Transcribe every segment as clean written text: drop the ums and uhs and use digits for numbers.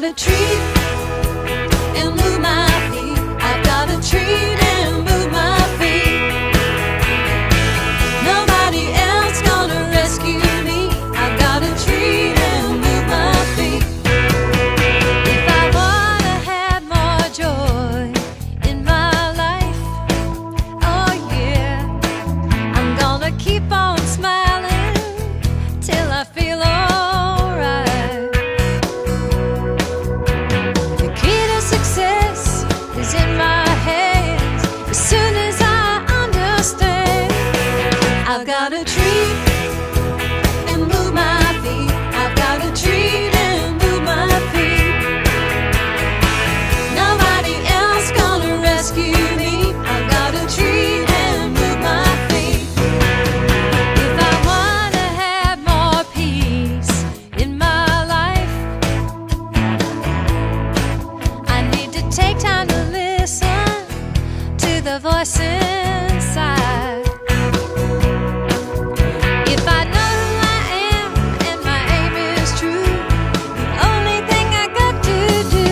got a treat and move my feet. I've got a treat and move my feet. Nobody else gonna rescue me. I've got a treat and move my feet. If I wanna have more joy in my life, oh yeah, I'm gonna keep on smiling till I feel alright. The key to success is in my hands. As soon as I understand, I've got a treat and move my feet. I've got a treat and move my feet. Nobody else gonna rescue me. I've got a treat and move my feet. If I wanna have more peace in my life, I need to take time to listen to the voice inside. If I know who I am and my aim is true, the only thing I got to do,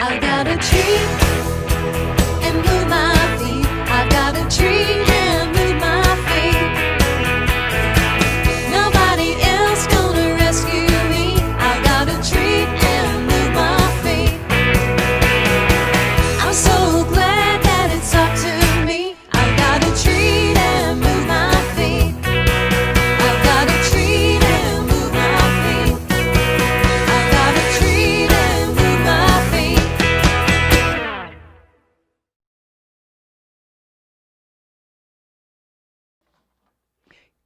I've got a treat and move my feet. I've got a treat and move my feet. Nobody else gonna rescue me. I've got a treat and move my feet. I'm so glad that it's up to me. I've got a treat and move my feet. I've got a treat and move my feet. I've got a treat and move my feet.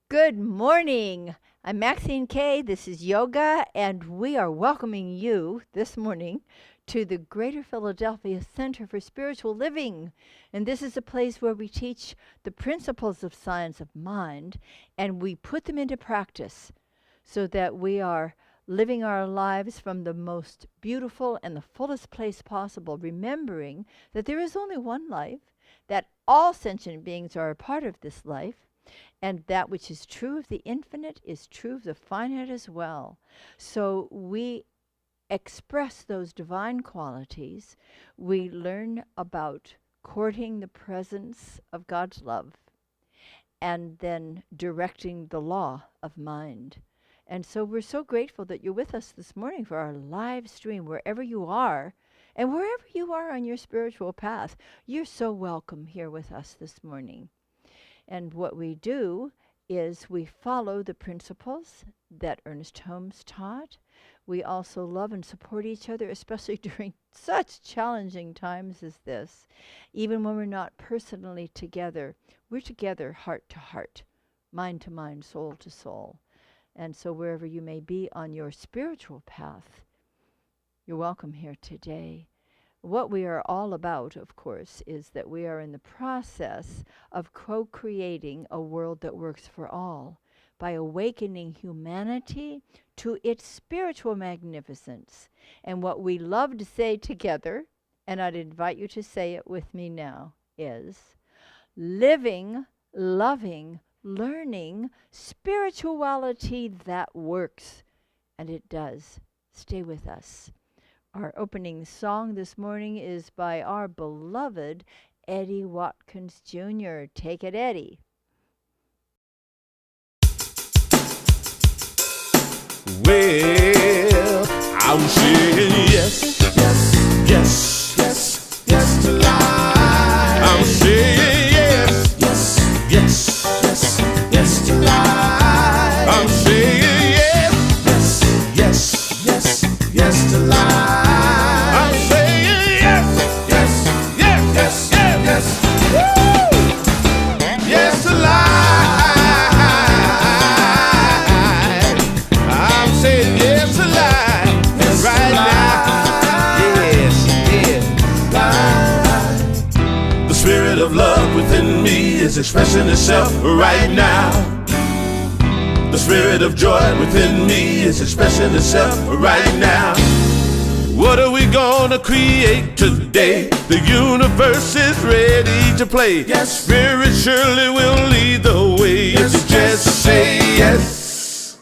Good morning. I'm Maxine Kaye. This is yoga, and we are welcoming you this morning to the Greater Philadelphia Center for Spiritual Living. And this is a place where we teach the principles of science of mind and we put them into practice so that we are living our lives from the most beautiful and the fullest place possible, remembering that there is only one life, that all sentient beings are a part of this life, and that which is true of the infinite is true of the finite as well. So we express those divine qualities. We learn about courting the presence of God's love and then directing the law of mind. And so we're so grateful that you're with us this morning for our live stream, wherever you are. And wherever you are on your spiritual path, you're so welcome here with us this morning. And what we do is we follow the principles that Ernest Holmes taught. We also love and support each other, especially during such challenging times as this. Even when we're not personally together, we're together heart to heart, mind to mind, soul to soul. And so wherever you may be on your spiritual path, you're welcome here today. What we are all about, of course, is that we are in the process of co-creating a world that works for all by awakening humanity to its spiritual magnificence. And what we love to say together, and I'd invite you to say it with me now, is living, loving, learning spirituality that works. And it does. Stay with us. Our opening song this morning is by our beloved Eddie Watkins Jr. Take it, Eddie. Well, I'm saying yes, yes, yes, yes, yes to life. I'm saying yes, yes, yes, yes, yes to life. I'm saying yes, yes, yes, yes, yes to life. I'm saying yes, yes, yes, yes, yes, yes. Woo! Yes to life. I'm saying yes to life. Yes right now. Yes, yes. The spirit of love within me is expressing itself right now. The spirit of joy within me is expressing itself right now. What are we gonna create today? The universe is ready to play. Yes, Spirit surely will lead the way. Yes, if you just say yes.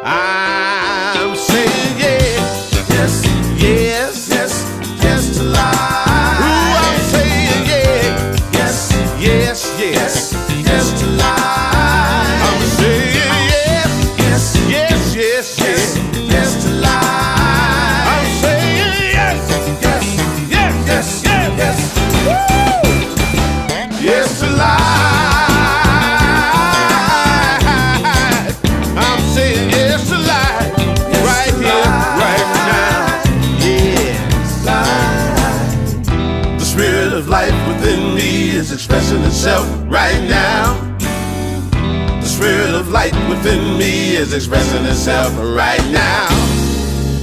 I'm saying yes. yes, yes to life. I'm saying yes, yes, yes, yes, yes, yes to life. I'm saying yes, yes, yes, yes, yes, yes. Woo! Yes to life. I'm saying yes to life, yes right to here, life. Right now. Yes, life. The spirit of life within me is expressing itself right now. The spirit of light within me is expressing itself right now.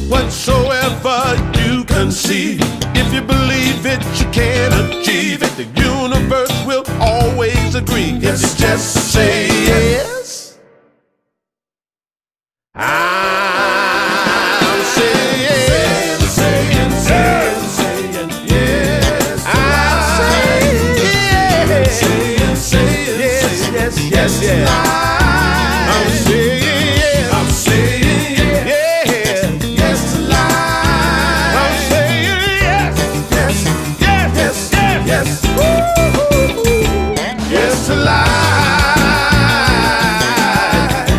Whatsoever you conceive, if you believe it, you can achieve it. The universe will always agree if you just say yes. I'm saying yes. Saying yes. I'm saying yes. Saying yes, yes, yes. I'm saying yes. I'm saying yes. Yes to life. I'm saying yes. Yes, yes, yes, yes, yes. Woo-hoo-hoo. Yes to life.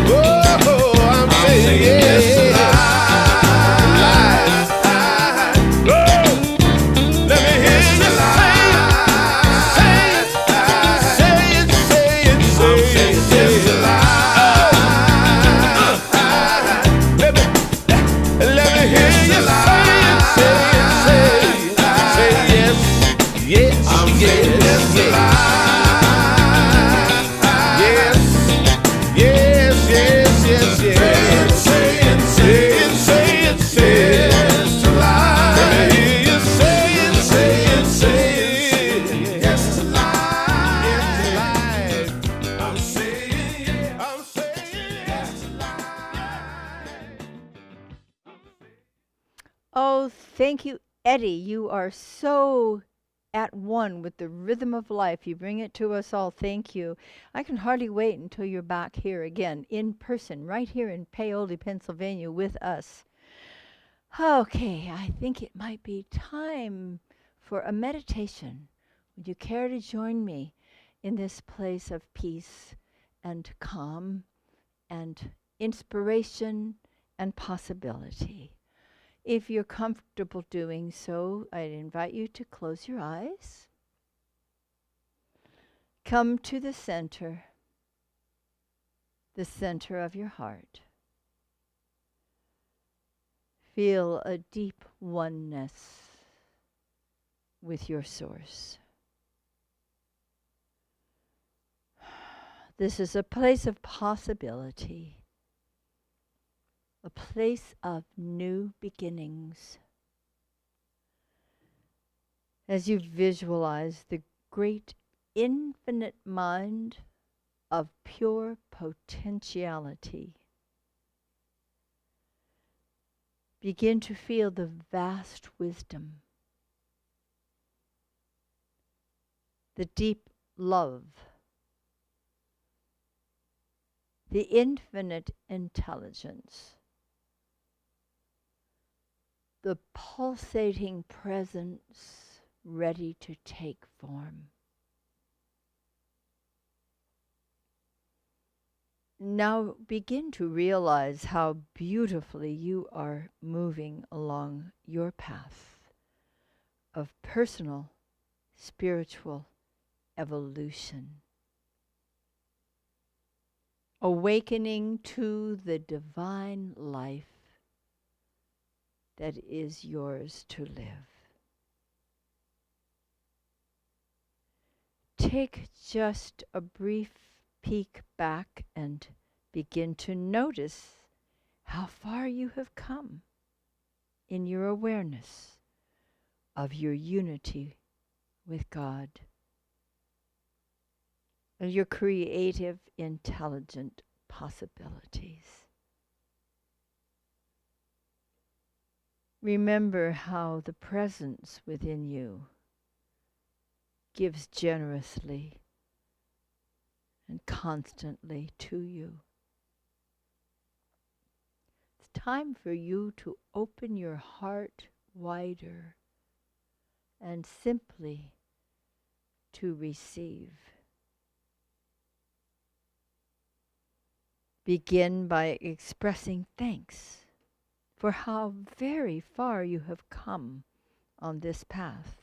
Oh, I'm saying yes to life. Oh, let me hear you say it. Say it, say it, say it, say it. Let me hear you say it, say yes, yes, I'm saying yes to life. Yes, yes, yes, yes, yes. Say it, say it, say it, say it, yes to life. Let me hear you say it, say it, say it, yes to life, yes to life. I'm saying yes to life. Oh, thank you, Eddie. You are so at one with the rhythm of life. You bring it to us all. Thank you. I can hardly wait until you're back here again in person, right here in Paoli, Pennsylvania with us. Okay, I think it might be time for a meditation. Would you care to join me in this place of peace and calm and inspiration and possibility? If you're comfortable doing so, I'd invite you to close your eyes. Come to the center of your heart. Feel a deep oneness with your source. This is a place of possibility, a place of new beginnings. As you visualize the great infinite mind of pure potentiality, begin to feel the vast wisdom, the deep love, the infinite intelligence, the pulsating presence ready to take form. Now begin to realize how beautifully you are moving along your path of personal, spiritual evolution. Awakening to the divine life that is yours to live. Take just a brief peek back and begin to notice how far you have come in your awareness of your unity with God and your creative, intelligent possibilities. Remember how the presence within you gives generously and constantly to you. It's time for you to open your heart wider and simply to receive. Begin by expressing thanks for how very far you have come on this path.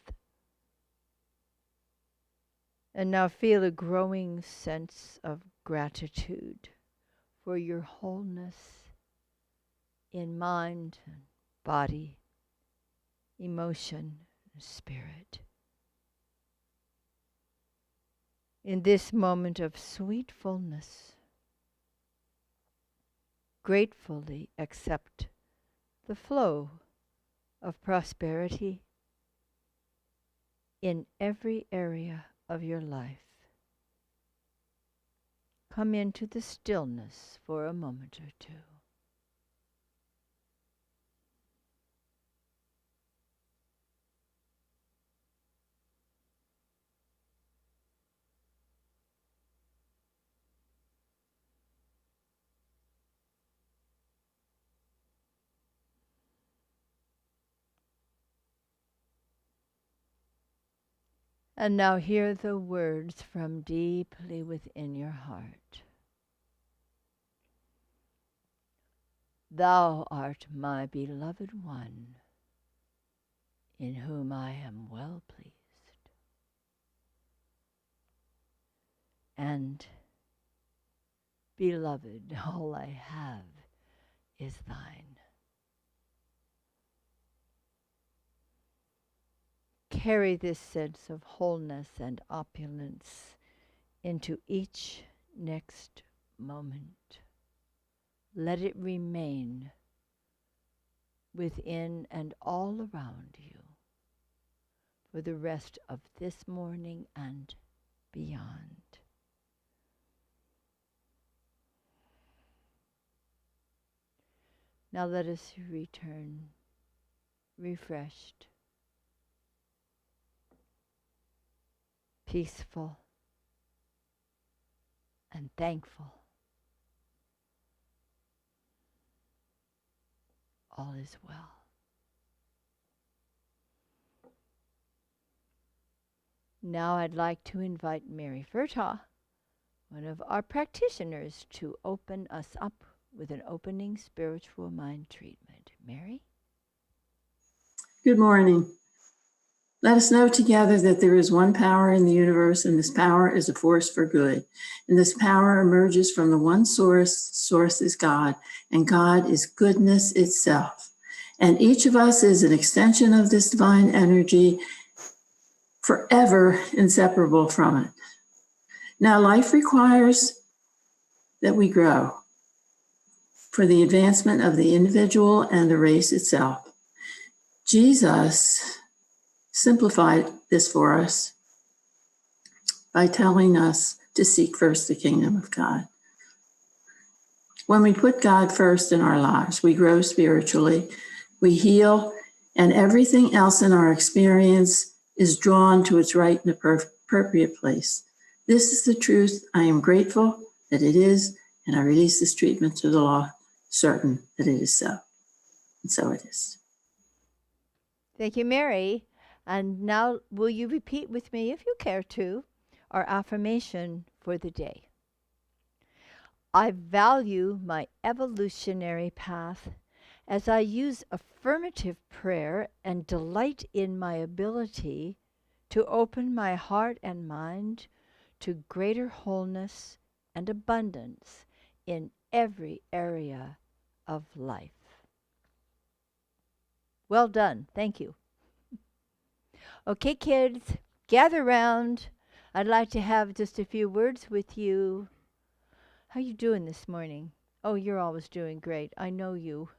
And now feel a growing sense of gratitude for your wholeness in mind and body, emotion and spirit. In this moment of sweet fullness, gratefully accept the flow of prosperity in every area of your life. Come into the stillness for a moment or two. And now hear the words from deeply within your heart. Thou art my beloved one, in whom I am well pleased. And, beloved, all I have is thine. Carry this sense of wholeness and opulence into each next moment. Let it remain within and all around you for the rest of this morning and beyond. Now let us return refreshed, peaceful, and thankful. All is well. Now I'd like to invite Mary Furtaw, one of our practitioners, to open us up with an opening spiritual mind treatment. Mary? Good morning. Let us know together that there is one power in the universe, and this power is a force for good. And this power emerges from the one source. Source is God, and God is goodness itself. And each of us is an extension of this divine energy, forever inseparable from it. Now, life requires that we grow for the advancement of the individual and the race itself. Jesus simplified this for us by telling us to seek first the kingdom of God. When we put God first in our lives, we grow spiritually, we heal, and everything else in our experience is drawn to its right and appropriate place. This is the truth. I am grateful that it is, and I release this treatment to the law, certain that it is so. And so it is. Thank you, Mary. And now will you repeat with me, if you care to, our affirmation for the day? I value my evolutionary path as I use affirmative prayer and delight in my ability to open my heart and mind to greater wholeness and abundance in every area of life. Well done. Thank you. Okay, kids, gather round. I'd like to have just a few words with you. How you doing this morning? Oh, you're always doing great. I know you.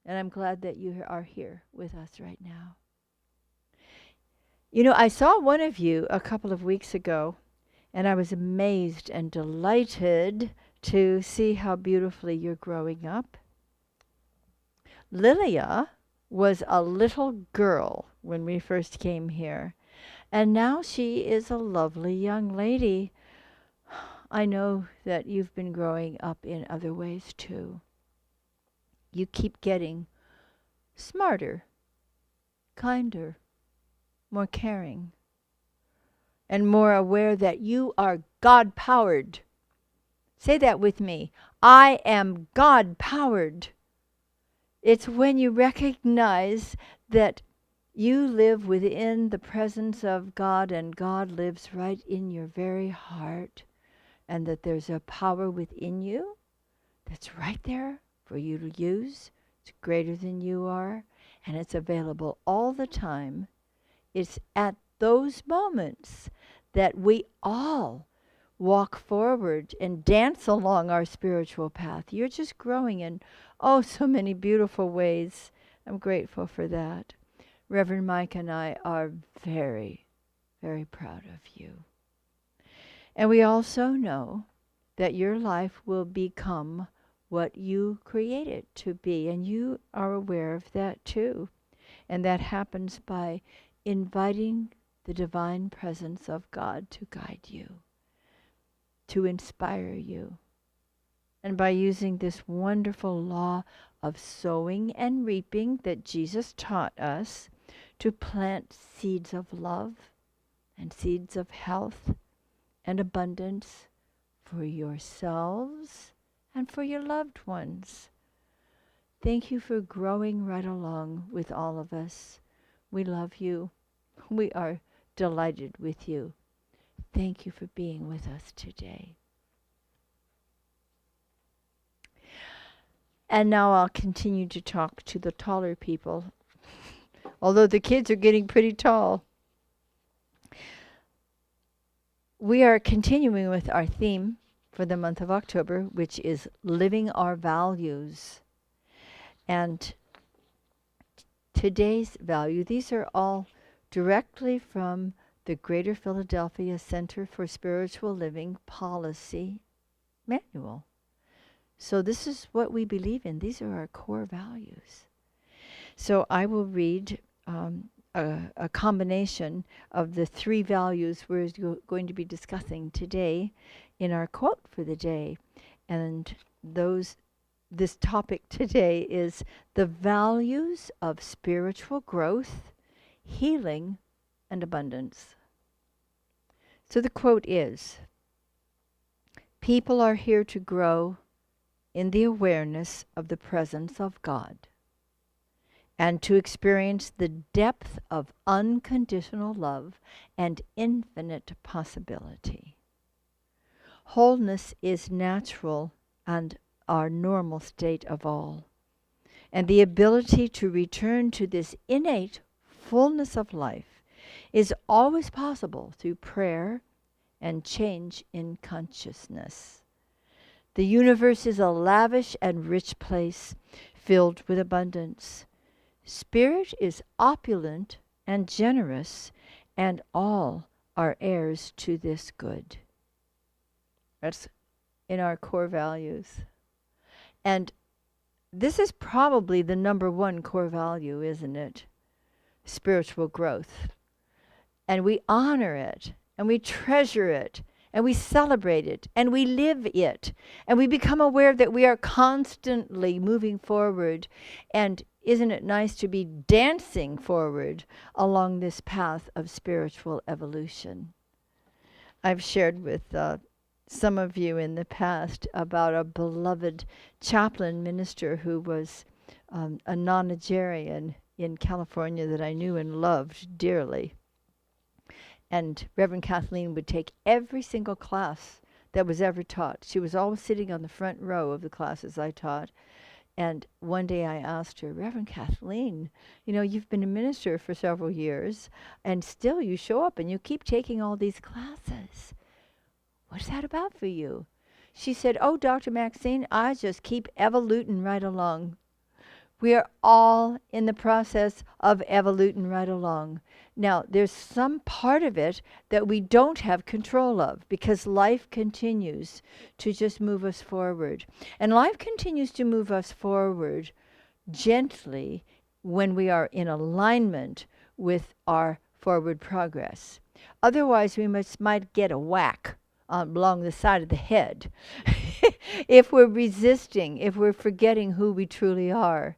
And I'm glad that you are here with us right now. You know, I saw one of you a couple of weeks ago, and I was amazed and delighted to see how beautifully you're growing up. Lilia was a little girl when we first came here, and now she is a lovely young lady. I know that you've been growing up in other ways too. You keep getting smarter, kinder, more caring, and more aware that you are God-powered. Say that with me. I am God-powered. It's when you recognize that you live within the presence of God and God lives right in your very heart, and that there's a power within you that's right there for you to use. It's greater than you are, and it's available all the time. It's at those moments that we all walk forward and dance along our spiritual path. You're just growing in so many beautiful ways. I'm grateful for that. Reverend Mike and I are very, very proud of you. And we also know that your life will become what you create it to be, and you are aware of that too. And that happens by inviting the divine presence of God to guide you, to inspire you, and by using this wonderful law of sowing and reaping that Jesus taught us, to plant seeds of love and seeds of health and abundance for yourselves and for your loved ones. Thank you for growing right along with all of us. We love you. We are delighted with you. Thank you for being with us today. And now I'll continue to talk to the taller people, although the kids are getting pretty tall. We are continuing with our theme for the month of October, which is living our values. And today's value, these are all directly from the Greater Philadelphia Center for Spiritual Living Policy Manual. So this is what we believe in. These are our core values. So I will read a combination of the three values we're going to be discussing today in our quote for the day. And this topic today is the values of spiritual growth, healing, and abundance. So the quote is, people are here to grow in the awareness of the presence of God, and to experience the depth of unconditional love and infinite possibility. Wholeness is natural and our normal state of all, and the ability to return to this innate fullness of life is always possible through prayer and change in consciousness. The universe is a lavish and rich place filled with abundance. Spirit is opulent and generous, and all are heirs to this good. That's in our core values. And this is probably the number one core value, isn't it? Spiritual growth. And we honor it, and we treasure it, and we celebrate it, and we live it, and we become aware that we are constantly moving forward. And isn't it nice to be dancing forward along this path of spiritual evolution? I've shared with some of you in the past about a beloved chaplain minister who was a nonagerian in California that I knew and loved dearly. And Reverend Kathleen would take every single class that was ever taught. She was always sitting on the front row of the classes I taught. And one day I asked her, Reverend Kathleen, you've been a minister for several years, and still you show up and you keep taking all these classes. What's that about for you? She said, oh, Dr. Maxine, I just keep evoluting right along. We are all in the process of evoluting right along. Now, there's some part of it that we don't have control of, because life continues to just move us forward. And life continues to move us forward gently when we are in alignment with our forward progress. Otherwise, we might get a whack along the side of the head if we're resisting, if we're forgetting who we truly are.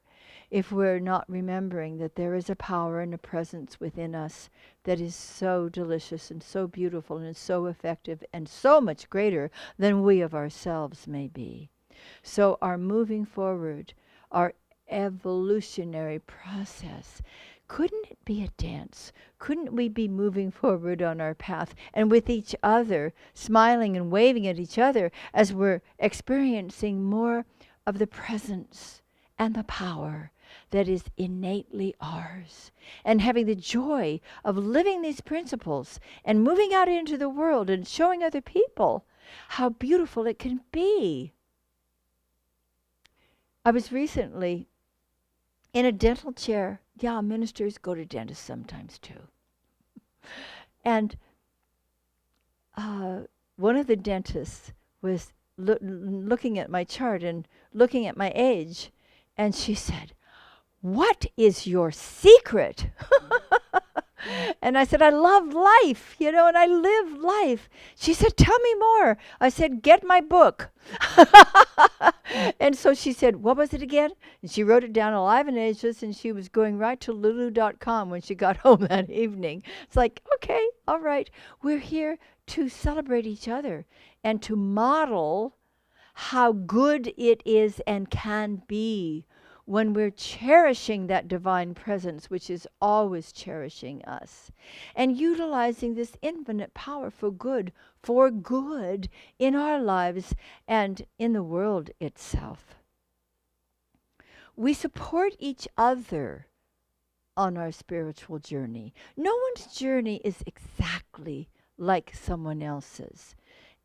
if we're not remembering that there is a power and a presence within us that is so delicious and so beautiful and so effective and so much greater than we of ourselves may be. So our moving forward, our evolutionary process, couldn't it be a dance? Couldn't we be moving forward on our path and with each other, smiling and waving at each other as we're experiencing more of the presence and the power that is innately ours, and having the joy of living these principles and moving out into the world and showing other people how beautiful it can be. I was recently in a dental chair. Yeah, ministers go to dentists sometimes too. And one of the dentists was looking at my chart and looking at my age, and she said, "What is your secret?" And I said, "I love life, and I live life." She said, "Tell me more." I said, "Get my book." And so she said, "What was it again?" And she wrote it down, Alive and Ageless, and she was going right to lulu.com when she got home that evening. It's like, okay, all right. We're here to celebrate each other and to model how good it is and can be when we're cherishing that divine presence, which is always cherishing us, and utilizing this infinite power for good in our lives and in the world itself. We support each other on our spiritual journey. No one's journey is exactly like someone else's.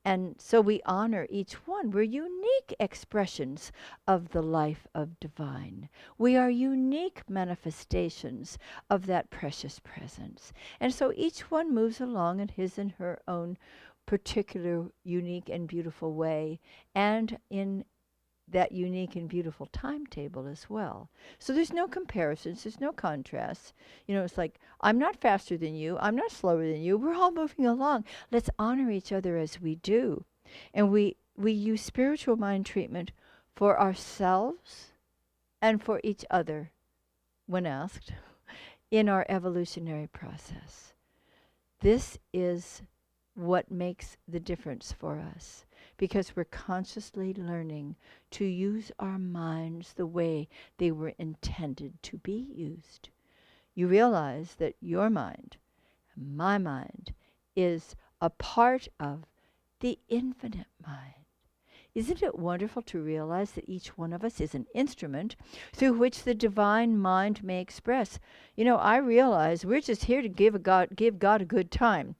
And so we honor each one. We're unique expressions of the life of divine. We are unique manifestations of that precious presence. And so each one moves along in his and her own particular, unique and beautiful way, and in that unique and beautiful timetable as well. So there's no comparisons, there's no contrasts. It's like, I'm not faster than you, I'm not slower than you, we're all moving along. Let's honor each other as we do. And we use spiritual mind treatment for ourselves and for each other, when asked, in our evolutionary process. This is what makes the difference for us, because we're consciously learning to use our minds the way they were intended to be used. You realize that your mind, my mind, is a part of the infinite mind. Isn't it wonderful to realize that each one of us is an instrument through which the divine mind may express? I realize we're just here to give God a good time.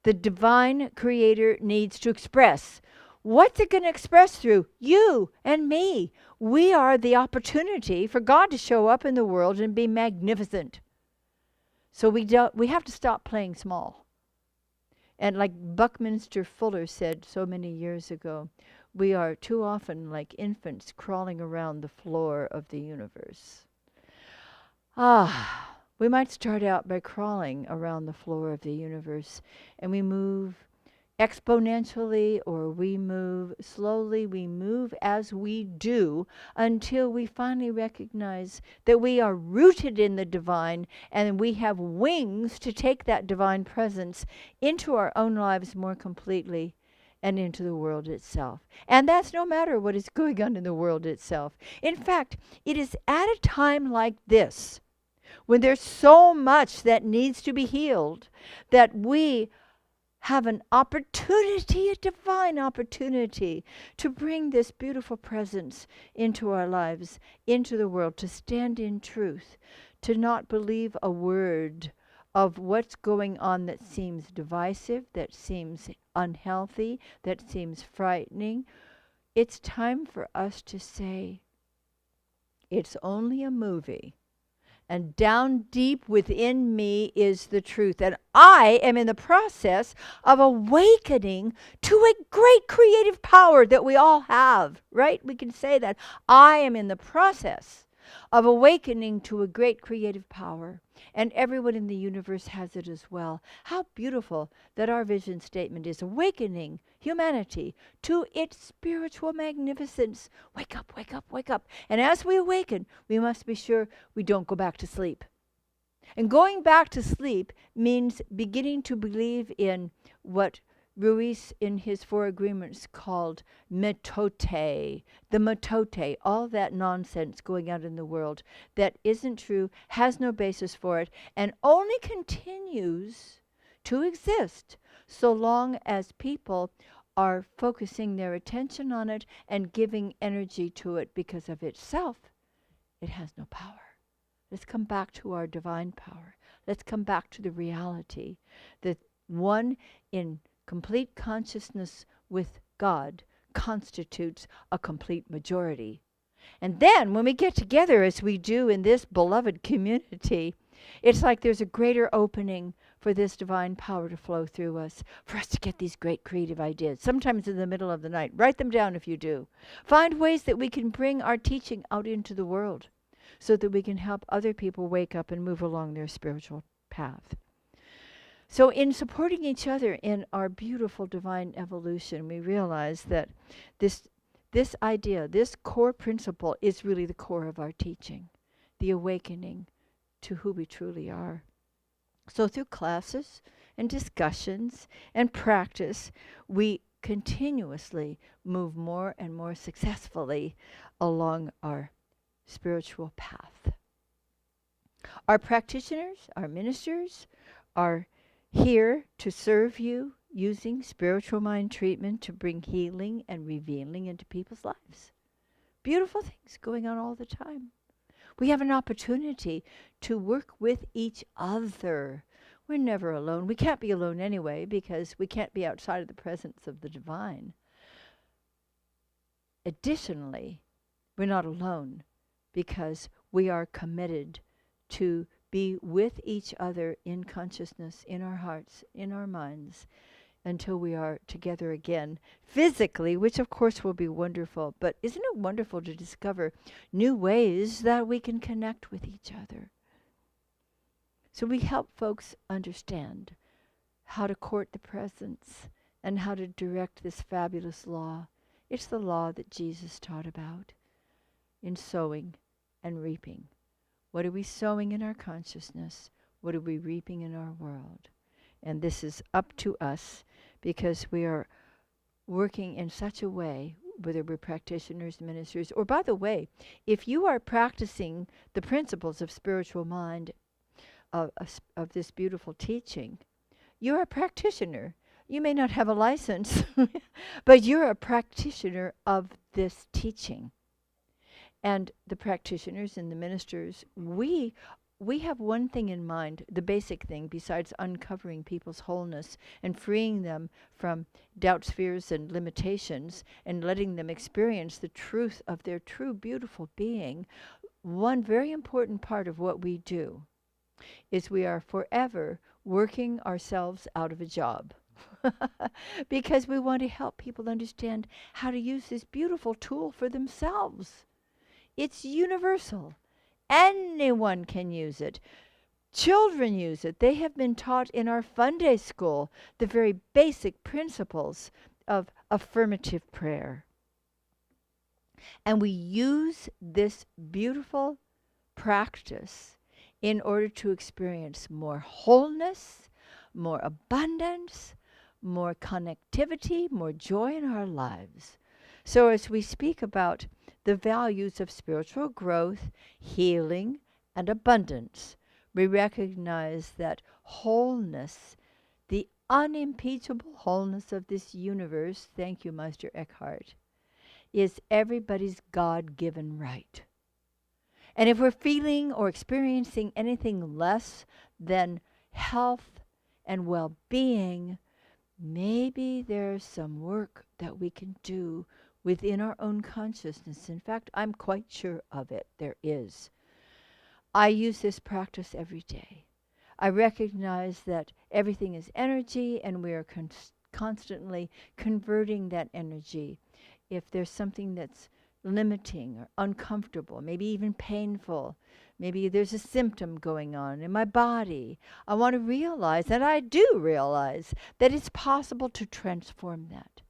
The divine creator needs to express. What's it going to express through? You and me. We are the opportunity for God to show up in the world and be magnificent. So we have to stop playing small. And like Buckminster Fuller said so many years ago, we are too often like infants crawling around the floor of the universe. We might start out by crawling around the floor of the universe, and we move exponentially or we move slowly. We move as we do until we finally recognize that we are rooted in the divine and we have wings to take that divine presence into our own lives more completely and into the world itself. And that's no matter what is going on in the world itself. In fact, it is at a time like this, when there's so much that needs to be healed, that we have an opportunity, a divine opportunity, to bring this beautiful presence into our lives, into the world, to stand in truth, to not believe a word of what's going on that seems divisive, that seems unhealthy, that seems frightening. It's time for us to say, it's only a movie. And down deep within me is the truth. And I am in the process of awakening to a great creative power that we all have, right? We can say that. I am in the process of awakening to a great creative power. And everyone in the universe has it as well. How beautiful that our vision statement is awakening humanity to its spiritual magnificence. Wake up, wake up, wake up. And as we awaken, we must be sure we don't go back to sleep. And going back to sleep means beginning to believe in what Ruiz in his Four Agreements called metote, the metote, all that nonsense going out in the world that isn't true, has no basis for it, and only continues to exist so long as people are focusing their attention on it and giving energy to it because of itself. It has no power. Let's come back to our divine power. Let's come back to the reality that one in complete consciousness with God constitutes a complete majority. And then when we get together as we do in this beloved community, it's like there's a greater opening for this divine power to flow through us, for us to get these great creative ideas, sometimes in the middle of the night. Write them down if you do. Find ways that we can bring our teaching out into the world so that we can help other people wake up and move along their spiritual path. So in supporting each other in our beautiful divine evolution, we realize that this idea, this core principle is really the core of our teaching, the awakening to who we truly are. So through classes and discussions and practice, we continuously move more and more successfully along our spiritual path. Our practitioners, our ministers, are here to serve you using spiritual mind treatment to bring healing and revealing into people's lives. Beautiful things going on all the time. We have an opportunity to work with each other. We're never alone. We can't be alone anyway because we can't be outside of the presence of the divine. Additionally, we're not alone because we are committed to be with each other in consciousness, in our hearts, in our minds, until we are together again physically, which of course will be wonderful. But isn't it wonderful to discover new ways that we can connect with each other? So we help folks understand how to court the presence and how to direct this fabulous law. It's the law that Jesus taught about in sowing and reaping. What are we sowing in our consciousness? What are we reaping in our world? And this is up to us because we are working in such a way, whether we're practitioners, ministers, or by the way, if you are practicing the principles of spiritual mind, of this beautiful teaching, you're a practitioner. You may not have a license, but you're a practitioner of this teaching. And the practitioners and the ministers, we have one thing in mind, the basic thing, besides uncovering people's wholeness and freeing them from doubts, fears, and limitations, and letting them experience the truth of their true, beautiful being. One very important part of what we do is we are forever working ourselves out of a job. Because we want to help people understand how to use this beautiful tool for themselves. It's universal. Anyone can use it. Children use it. They have been taught in our Fun Day School the very basic principles of affirmative prayer. And we use this beautiful practice in order to experience more wholeness, more abundance, more connectivity, more joy in our lives. So as we speak about the values of spiritual growth, healing, and abundance, we recognize that wholeness, the unimpeachable wholeness of this universe, thank you, Meister Eckhart, is everybody's God-given right. And if we're feeling or experiencing anything less than health and well-being, maybe there's some work that we can do within our own consciousness. In fact, I'm quite sure of it. There is. I use this practice every day. I recognize that everything is energy and we are constantly converting that energy. If there's something that's limiting or uncomfortable, maybe even painful. Maybe there's a symptom going on in my body. I want to realize, and I do realize, that it's possible to transform that.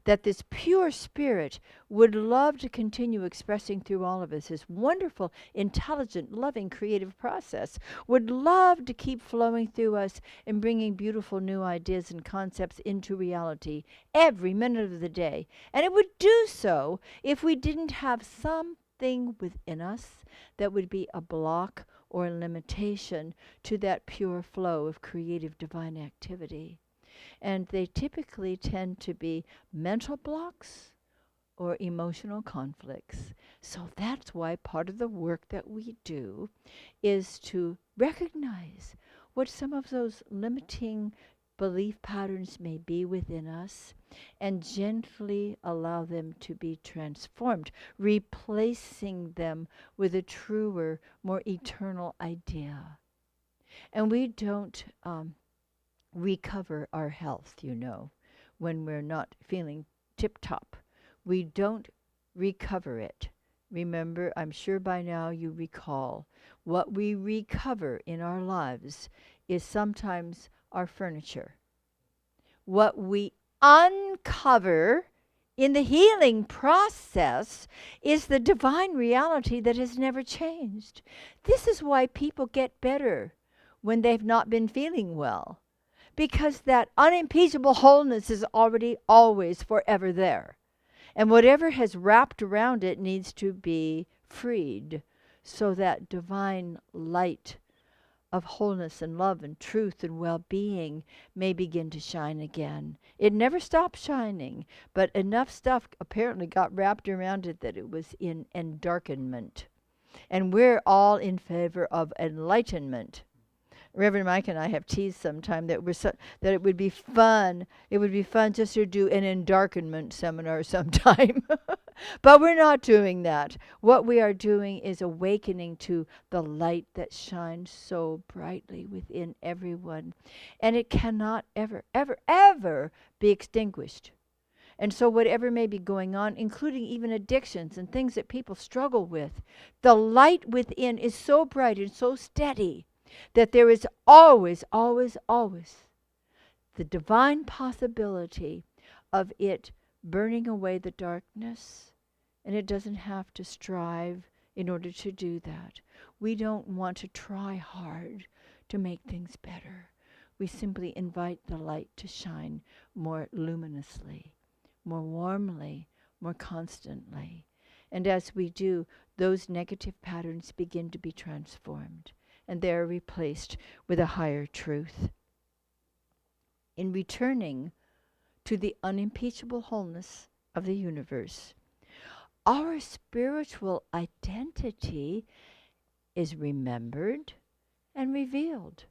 That this pure spirit would love to continue expressing through all of us, this wonderful, intelligent, loving, creative process, would love to keep flowing through us and bringing beautiful new ideas and concepts into reality every minute of the day. And it would do so if we didn't have something within us that would be a block or a limitation to that pure flow of creative divine activity. And they typically tend to be mental blocks or emotional conflicts. So that's why part of the work that we do is to recognize what some of those limiting belief patterns may be within us and gently allow them to be transformed, replacing them with a truer, more eternal idea. And we don't recover our health, when we're not feeling tip-top. We don't recover it. Remember, I'm sure by now you recall, what we recover in our lives is sometimes our furniture. What we uncover in the healing process is the divine reality that has never changed. This is why people get better when they've not been feeling well. Because that unimpeachable wholeness is already, always, forever there. And whatever has wrapped around it needs to be freed so that divine light of wholeness and love and truth and well-being may begin to shine again. It never stopped shining, but enough stuff apparently got wrapped around it that it was in endarkenment. And we're all in favor of enlightenment. Reverend Mike and I have teased sometime that that it would be fun. It would be fun just to do an endarkenment seminar sometime. But we're not doing that. What we are doing is awakening to the light that shines so brightly within everyone. And it cannot ever, ever, ever be extinguished. And so whatever may be going on, including even addictions and things that people struggle with, the light within is so bright and so steady that there is always, always, always the divine possibility of it burning away the darkness. And it doesn't have to strive in order to do that. We don't want to try hard to make things better. We simply invite the light to shine more luminously, more warmly, more constantly. And as we do, those negative patterns begin to be transformed. And they're replaced with a higher truth. In returning to the unimpeachable wholeness of the universe, our spiritual identity is remembered and revealed,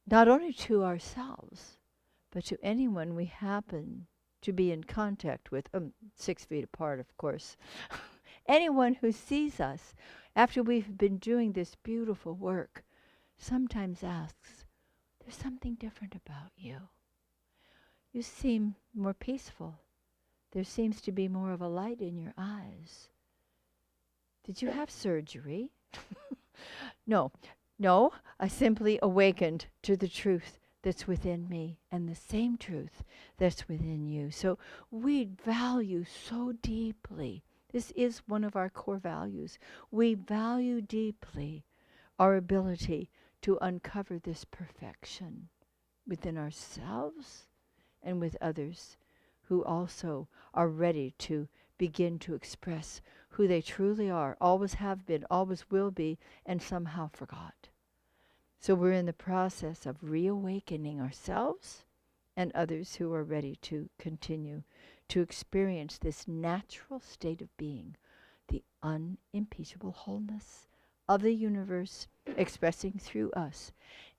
not only to ourselves, but to anyone we happen to be in contact with, 6 feet apart, of course. Anyone who sees us after we've been doing this beautiful work sometimes asks, there's something different about you. You seem more peaceful. There seems to be more of a light in your eyes. Did you have surgery? No, I simply awakened to the truth that's within me and the same truth that's within you. So we value so deeply. This is one of our core values. We value deeply our ability to uncover this perfection within ourselves and with others who also are ready to begin to express who they truly are, always have been, always will be, and somehow forgot. So we're in the process of reawakening ourselves and others who are ready to continue to experience this natural state of being, the unimpeachable wholeness of the universe expressing through us.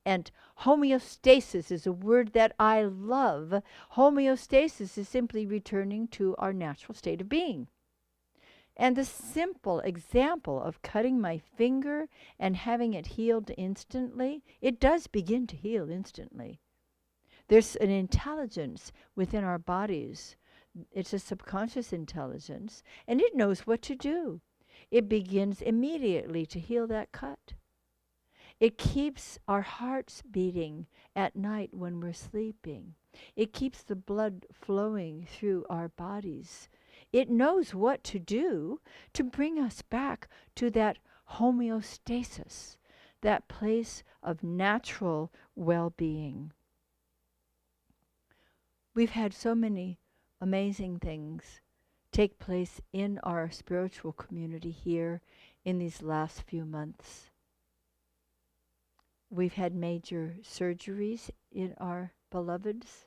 And homeostasis is a word that I love. Homeostasis is simply returning to our natural state of being. And the simple example of cutting my finger and having it healed instantly, it does begin to heal instantly. There's an intelligence within our bodies It's a subconscious intelligence, and it knows what to do. It begins immediately to heal that cut. It keeps our hearts beating at night when we're sleeping. It keeps the blood flowing through our bodies. It knows what to do to bring us back to that homeostasis, that place of natural well-being. We've had so many amazing things take place in our spiritual community here in these last few months. We've had major surgeries in our beloveds.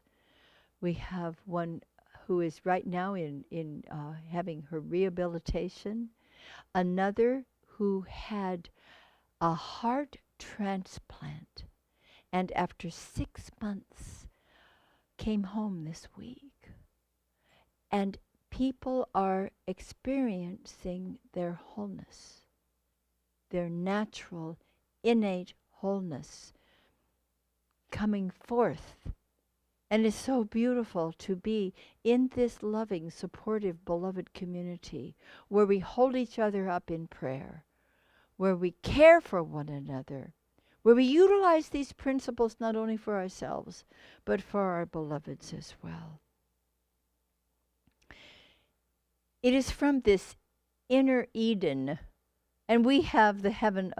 We have one who is right now in having her rehabilitation. Another who had a heart transplant, and after 6 months came home this week. And people are experiencing their wholeness, their natural, innate wholeness coming forth. And it's so beautiful to be in this loving, supportive, beloved community where we hold each other up in prayer, where we care for one another, where we utilize these principles not only for ourselves, but for our beloveds as well. It is from this inner Eden, and we have the heaven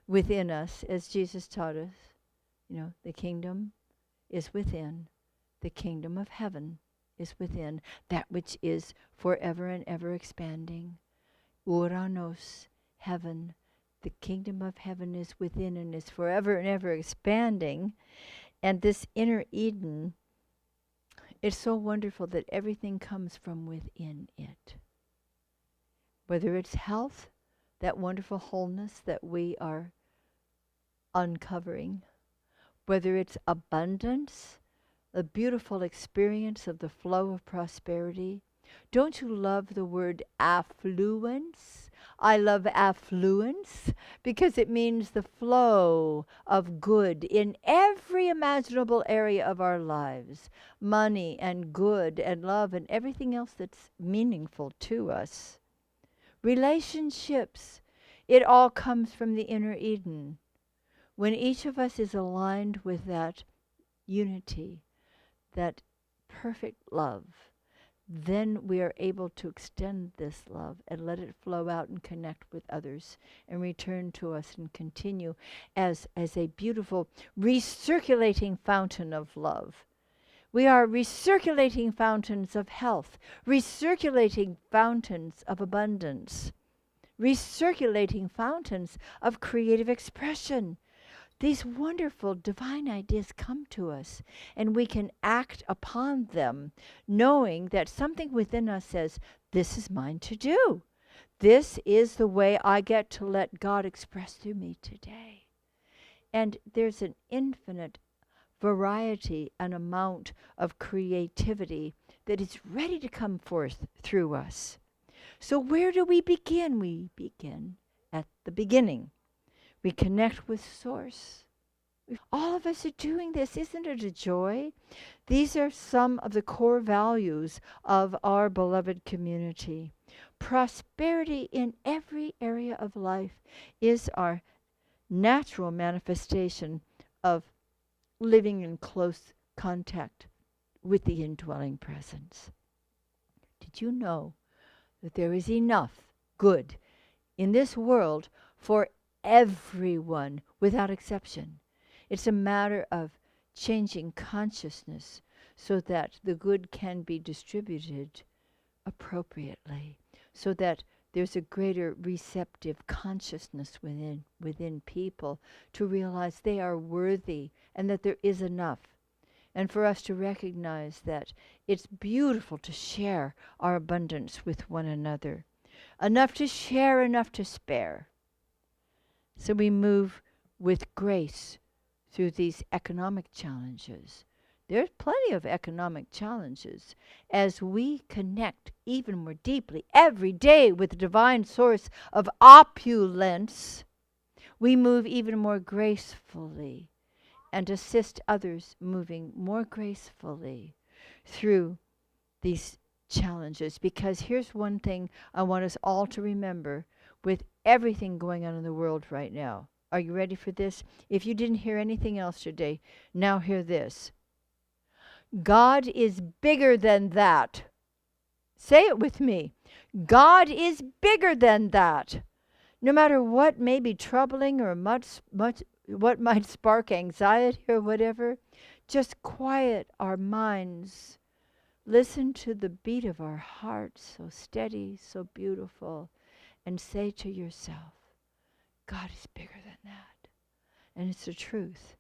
within us, as Jesus taught us. You know, the kingdom is within. The kingdom of heaven is within, that which is forever and ever expanding. Uranos, heaven. The kingdom of heaven is within and is forever and ever expanding. And this inner Eden, it's so wonderful that everything comes from within it. Whether it's health, that wonderful wholeness that we are uncovering, whether it's abundance, a beautiful experience of the flow of prosperity. Don't you love the word affluence? I love affluence because it means the flow of good in every imaginable area of our lives. Money and good and love and everything else that's meaningful to us. Relationships, it all comes from the inner Eden. When each of us is aligned with that unity, that perfect love, then we are able to extend this love and let it flow out and connect with others and return to us and continue as a beautiful recirculating fountain of love. We are recirculating fountains of health, recirculating fountains of abundance, recirculating fountains of creative expression. These wonderful divine ideas come to us, and we can act upon them, knowing that something within us says, this is mine to do. This is the way I get to let God express through me today. And there's an infinite variety and amount of creativity that is ready to come forth through us. So where do we begin? We begin at the beginning. We connect with Source. All of us are doing this. Isn't it a joy? These are some of the core values of our beloved community. Prosperity in every area of life is our natural manifestation of living in close contact with the indwelling presence. Did you know that there is enough good in this world for everyone without exception? It's a matter of changing consciousness so that the good can be distributed appropriately, so that there's a greater receptive consciousness within people to realize they are worthy and that there is enough. And for us to recognize that it's beautiful to share our abundance with one another. Enough to share, enough to spare. So we move with grace through these economic challenges. There's plenty of economic challenges as we connect even more deeply every day with the divine source of opulence. We move even more gracefully and assist others moving more gracefully through these challenges. Because here's one thing I want us all to remember with everything going on in the world right now. Are you ready for this? If you didn't hear anything else today, now hear this. God is bigger than that. Say it with me. God is bigger than that. No matter what may be troubling or what might spark anxiety or whatever, just quiet our minds. Listen to the beat of our hearts, so steady, so beautiful, and say to yourself, God is bigger than that. And it's the truth.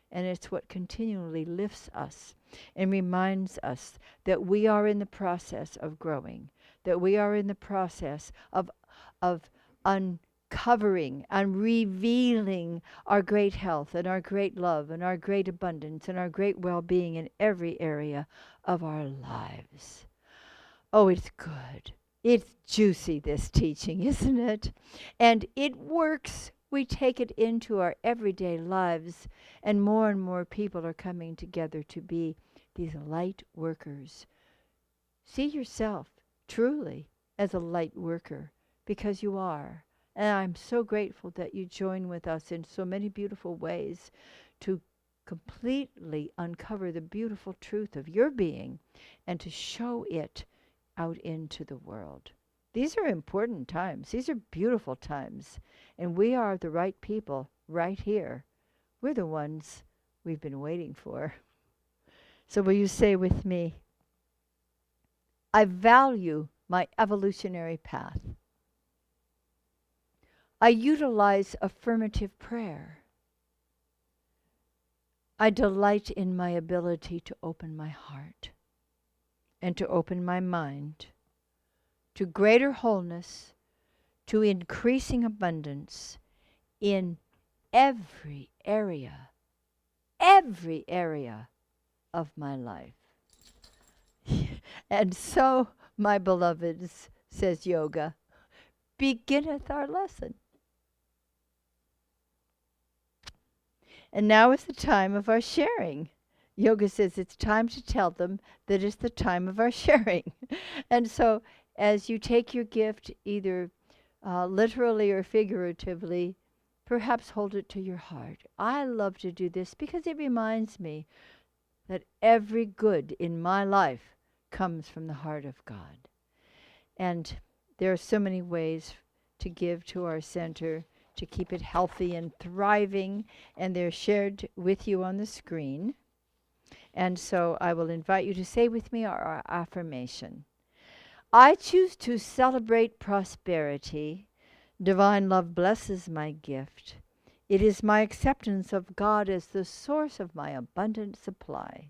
And it's what continually lifts us and reminds us that we are in the process of growing, that we are in the process of uncovering and revealing our great health and our great love and our great abundance and our great well-being in every area of our lives. Oh, it's good. It's juicy, this teaching, isn't it? And it works. We take it into our everyday lives, and more people are coming together to be these light workers. See yourself truly as a light worker, because you are. And I'm so grateful that you join with us in so many beautiful ways to completely uncover the beautiful truth of your being and to show it out into the world. These are important times. These are beautiful times. And we are the right people right here. We're the ones we've been waiting for. So will you say with me, I value my evolutionary path. I utilize affirmative prayer. I delight in my ability to open my heart and to open my mind to greater wholeness, to increasing abundance in every area of my life. And so, my beloveds, says Yoga, beginneth our lesson. And now is the time of our sharing. Yoga says it's time to tell them that it's the time of our sharing. And so, as you take your gift, either literally or figuratively, perhaps hold it to your heart. I love to do this because it reminds me that every good in my life comes from the heart of God. And there are so many ways to give to our center to keep it healthy and thriving, and they're shared with you on the screen. And so I will invite you to say with me our affirmation. I choose to celebrate prosperity. Divine love blesses my gift. It is my acceptance of God as the source of my abundant supply.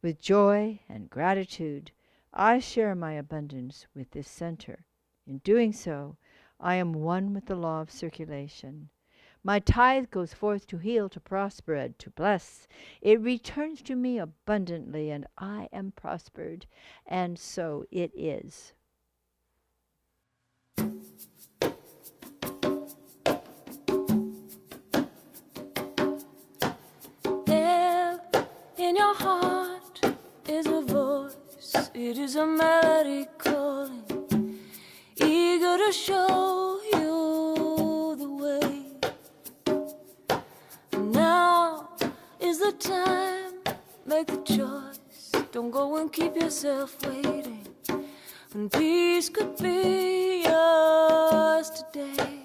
With joy and gratitude, I share my abundance with this center. In doing so, I am one with the law of circulation. My tithe goes forth to heal, to prosper, and to bless. It returns to me abundantly, and I am prospered, and so it is. There in your heart is a voice, it is a melody calling, eager to show you the way. Now is the time, make the choice. Don't go and keep yourself waiting, when peace could be yours today.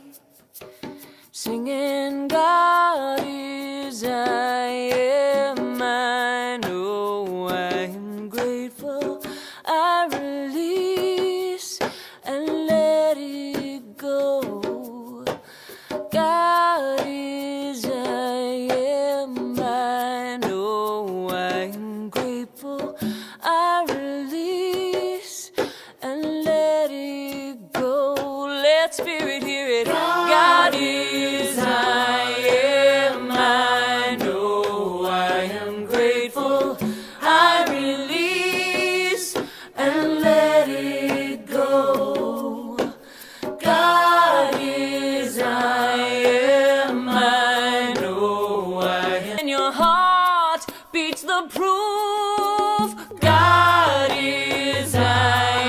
Singing, God is, I am, I know, I am grateful. I release and let it go. God is, I am, I know, I am grateful. I release and let it go. Let Spirit hear it. God is, I am, I know, I am grateful. I release and let it go. God is, I am, I know, I am. In your heart beats the proof. God is, I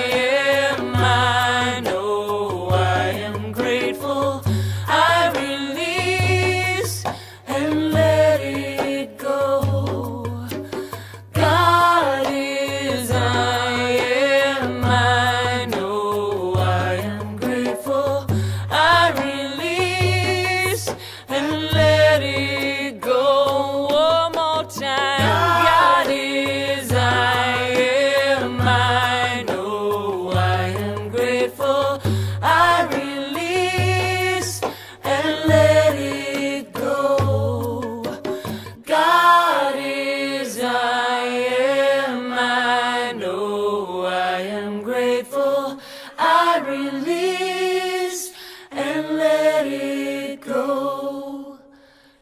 am grateful. I release and let it go.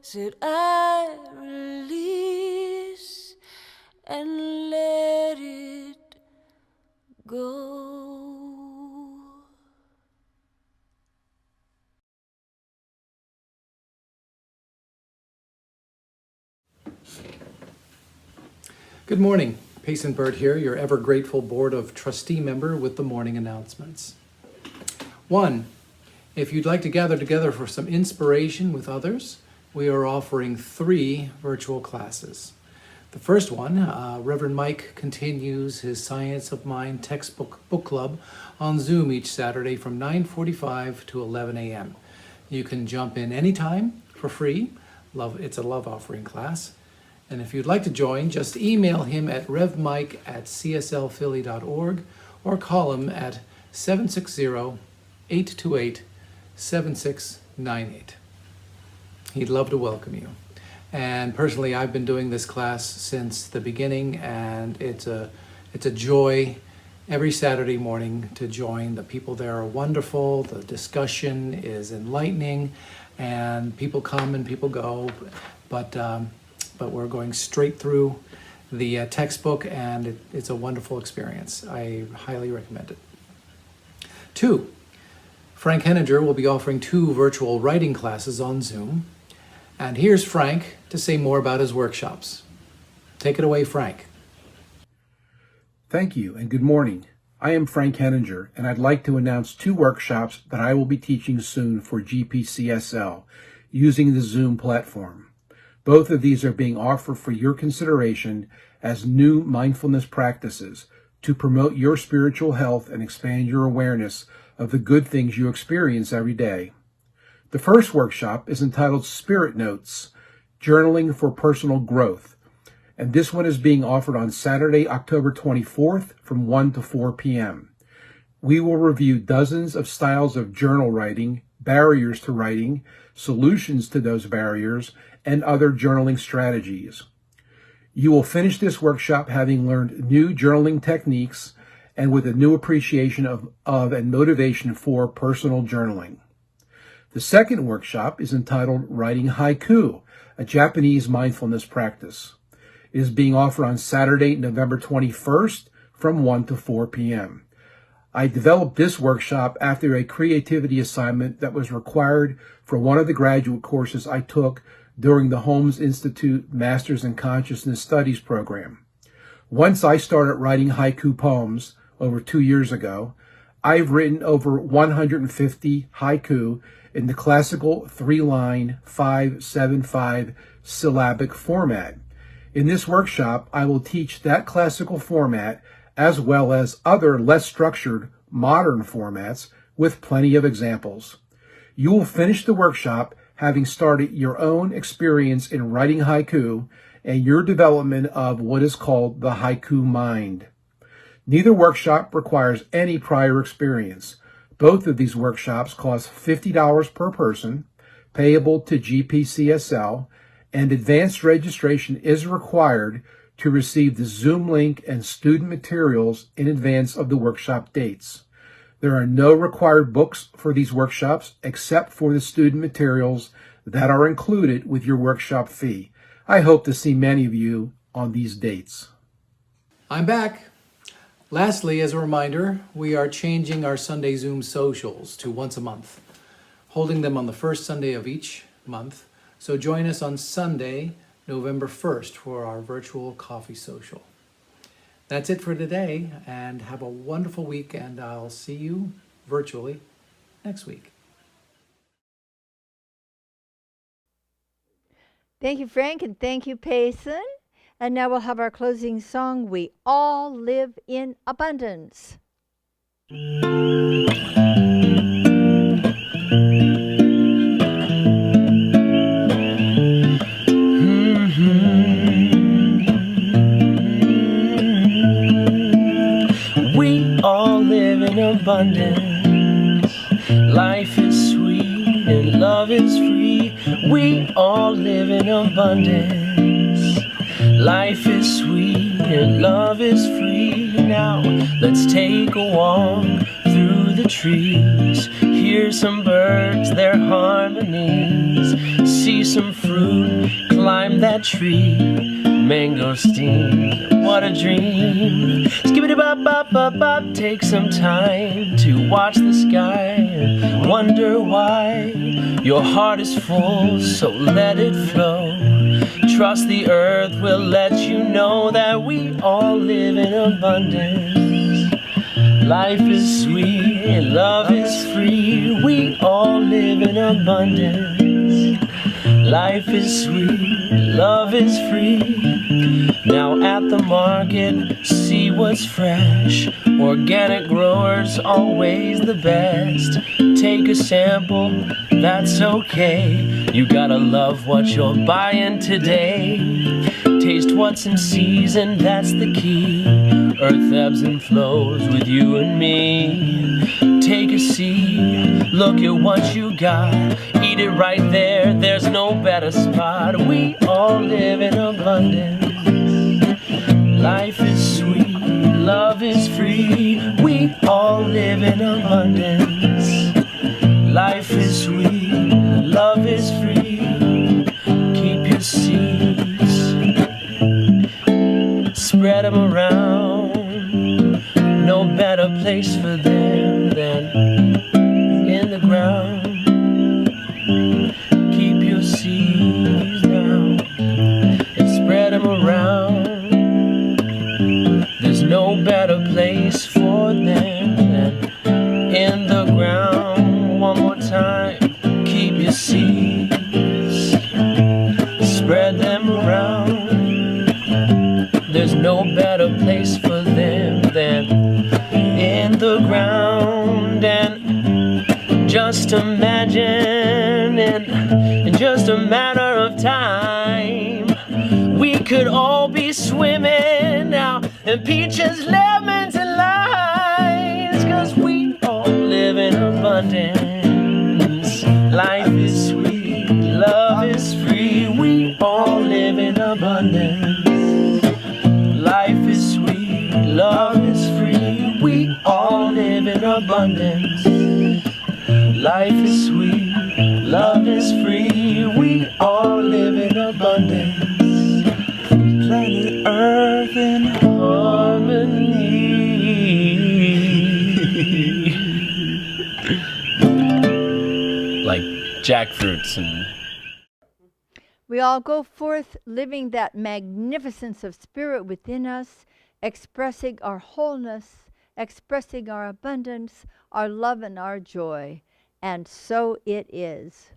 Said I release and let it go. Good morning. Payson Bird here, your ever grateful Board of Trustee member with the morning announcements. 1. If you'd like to gather together for some inspiration with others, we are offering 3 virtual classes. The first one, Reverend Mike continues his Science of Mind textbook book club on Zoom each Saturday from 9:45 to 11 a.m. You can jump in anytime for free. It's a love offering class. And if you'd like to join, just email him at revmike@cslphilly.org or call him at 760-828-7698. He'd love to welcome you. And personally, I've been doing this class since the beginning, and it's a joy every Saturday morning to join. The people there are wonderful, the discussion is enlightening, and people come and people go, but we're going straight through the textbook, and it's a wonderful experience. I highly recommend it. 2, Frank Henninger will be offering 2 virtual writing classes on Zoom. And here's Frank to say more about his workshops. Take it away, Frank. Thank you and good morning. I am Frank Henninger, and I'd like to announce 2 workshops that I will be teaching soon for GPCSL using the Zoom platform. Both of these are being offered for your consideration as new mindfulness practices to promote your spiritual health and expand your awareness of the good things you experience every day. The first workshop is entitled Spirit Notes, Journaling for Personal Growth, and this one is being offered on Saturday, October 24th from 1 to 4 p.m. We will review dozens of styles of journal writing, barriers to writing, solutions to those barriers, and other journaling strategies. You will finish this workshop having learned new journaling techniques and with a new appreciation of and motivation for personal journaling. The second workshop is entitled Writing Haiku, a Japanese mindfulness practice. It is being offered on Saturday, November 21st from 1 to 4 p.m. I developed this workshop after a creativity assignment that was required for one of the graduate courses I took during the Holmes Institute Masters in Consciousness Studies program. Once I started writing haiku poems over 2 years ago, I've written over 150 haiku in the classical 3-line 5-7-5 syllabic format. In this workshop, I will teach that classical format as well as other less structured modern formats with plenty of examples. You will finish the workshop having started your own experience in writing haiku and your development of what is called the haiku mind. Neither workshop requires any prior experience. Both of these workshops cost $50 per person, payable to GPCSL, and advanced registration is required to receive the Zoom link and student materials in advance of the workshop dates. There are no required books for these workshops except for the student materials that are included with your workshop fee. I hope to see many of you on these dates. I'm back. Lastly, as a reminder, we are changing our Sunday Zoom socials to once a month, holding them on the first Sunday of each month. So join us on Sunday, November 1st for our virtual coffee social. That's it for today, and have a wonderful week, and I'll see you virtually next week. Thank you, Frank, and thank you, Payson. And now we'll have our closing song, We All Live in Abundance. We all live in abundance. Life is sweet and love is free. We all live in abundance. Life is sweet and love is free. now. Let's take a walk through the trees. Hear some birds, their harmonies. See some fruit, climb that tree. Mangosteen, what a dream. Skibbity-bop-bop-bop-bop. Take some time to watch the sky and wonder why. Your heart is full, so let it flow. Trust the earth will let you know that we all live in abundance. Life is sweet and love is free. We all live in abundance. Life is sweet, love is free. Now at the market, see what's fresh. Organic growers, always the best. Take a sample, that's okay. You gotta love what you're buying today. Taste what's in season, that's the key. Earth ebbs and flows with you and me. Take a seed, look at what you got. Eat it right there, there's no better spot. We all live in abundance. Life is sweet, love is free. We all live in abundance. Life is sweet, love is free. Keep your seeds, spread them around. No better place for them than in the ground. Keep your seeds now and spread them around. There's no better place for them than in the ground. One more time, keep your seeds, spread them around. There's no better place for them than in the ground. And just imagine, in just a matter of time, we could all be swimming now in peaches, lemons, and limes. 'Cause we all live in abundance. Life is sweet, love is free. We all live in abundance. Life is sweet, love is free. We all live in abundance. Life is sweet, love is free. We all live in abundance. Planet Earth in harmony. Like jackfruits and... We all go forth living that magnificence of spirit within us, expressing our wholeness, expressing our abundance, our love, and our joy. And so it is.